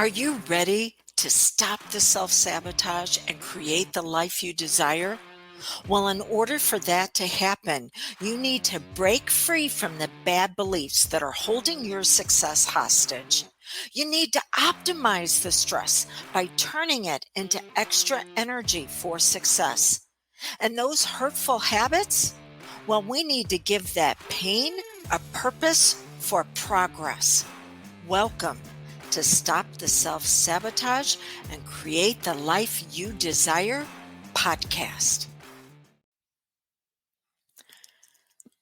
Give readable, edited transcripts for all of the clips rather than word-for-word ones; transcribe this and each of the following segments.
Are you ready to stop the self-sabotage and create the life you desire? Well, in order for that to happen, you need to break free from the bad beliefs that are holding your success hostage. You need to optimize the stress by turning it into extra energy for success. And those hurtful habits? Well, we need to give that pain a purpose for progress. Welcome to Stop the Self-Sabotage and Create the Life You Desire podcast.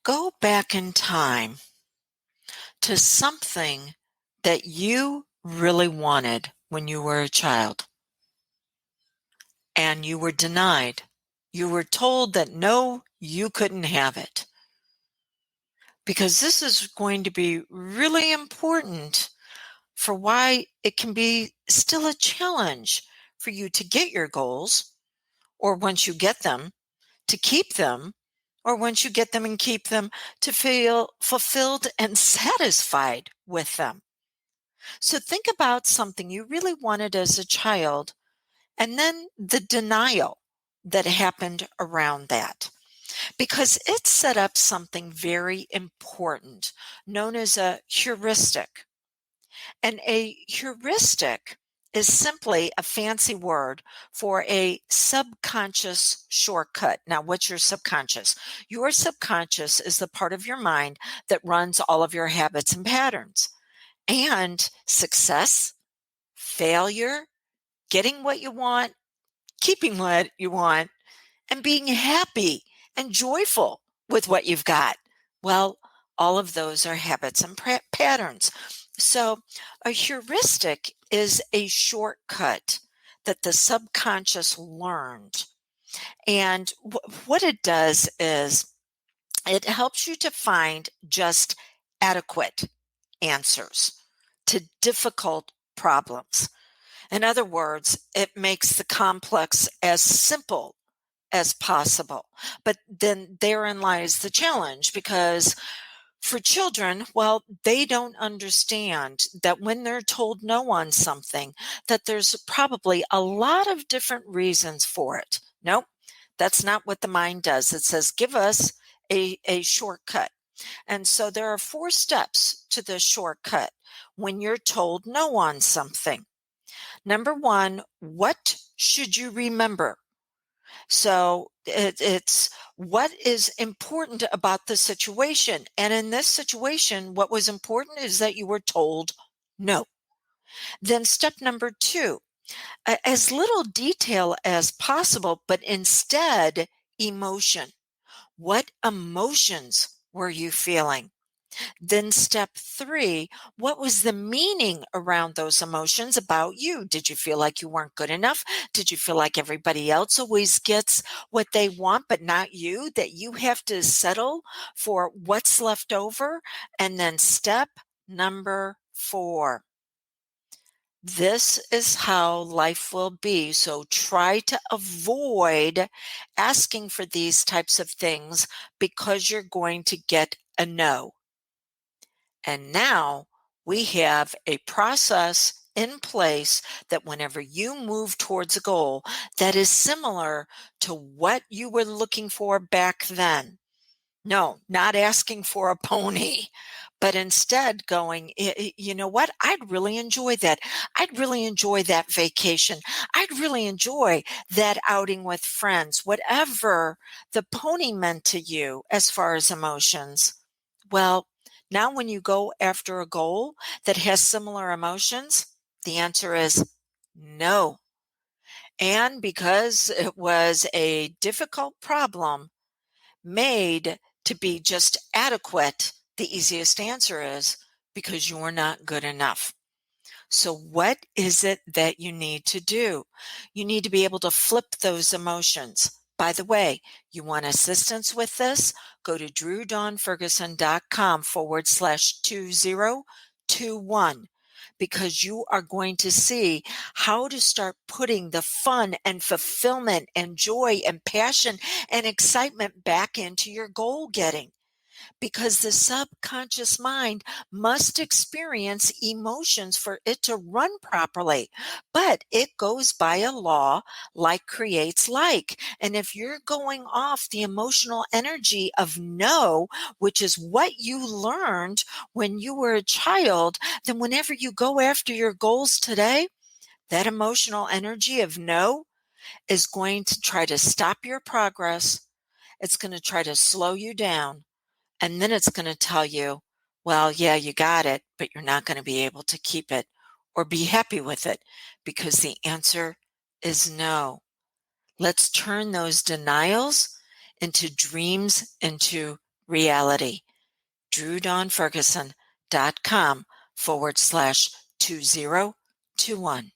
Go back in time to something that you really wanted when you were a child and you were denied. You were told that no, you couldn't have it. Because this is going to be really important for why it can be still a challenge for you to get your goals, or once you get them, to keep them, or once you get them and keep them, to feel fulfilled and satisfied with them. So think about something you really wanted as a child, and then the denial that happened around that. Because it set up something very important known as a heuristic. And a heuristic is simply a fancy word for a subconscious shortcut. Now, what's your subconscious? Your subconscious is the part of your mind that runs all of your habits and patterns. And success, failure, getting what you want, keeping what you want, and being happy and joyful with what you've got. Well, all of those are habits and patterns. So a heuristic is a shortcut that the subconscious learned. And what it does is it helps you to find just adequate answers to difficult problems. In other words, it makes the complex as simple as possible. But then therein lies the challenge, because for children, well, they don't understand that when they're told no on something, that there's probably a lot of different reasons for it. Nope, that's not what the mind does. It says, give us a shortcut. And so there are 4 steps to the shortcut when you're told no on something. Number 1, what should you remember? So it's what is important about the situation. And in this situation, what was important is that you were told no. Then step number 2, as little detail as possible, but instead emotion. What emotions were you feeling? Then step 3, what was the meaning around those emotions about you? Did you feel like you weren't good enough? Did you feel like everybody else always gets what they want, but not you, that you have to settle for what's left over? And then step number 4. This is how life will be. So try to avoid asking for these types of things, because you're going to get a no. And now we have a process in place that whenever you move towards a goal that is similar to what you were looking for back then. No, not asking for a pony, but instead going, you know what? I'd really enjoy that. I'd really enjoy that vacation. I'd really enjoy that outing with friends, whatever the pony meant to you as far as emotions. Well, now when you go after a goal that has similar emotions, the answer is no. And because it was a difficult problem made to be just adequate, the easiest answer is because you're not good enough. So what is it that you need to do? You need to be able to flip those emotions. By the way, you want assistance with this? Go to drewdawnferguson.com/2021, because you are going to see how to start putting the fun and fulfillment and joy and passion and excitement back into your goal getting. because the subconscious mind must experience emotions for it to run properly. But it goes by a law like creates like. And if you're going off the emotional energy of no, which is what you learned when you were a child, then whenever you go after your goals today, that emotional energy of no is going to try to stop your progress. It's going to try to slow you down. And then it's going to tell you, well, yeah, you got it, but you're not going to be able to keep it or be happy with it because the answer is no. Let's turn those denials into dreams, into reality. DrewDawnFerguson.com/2021.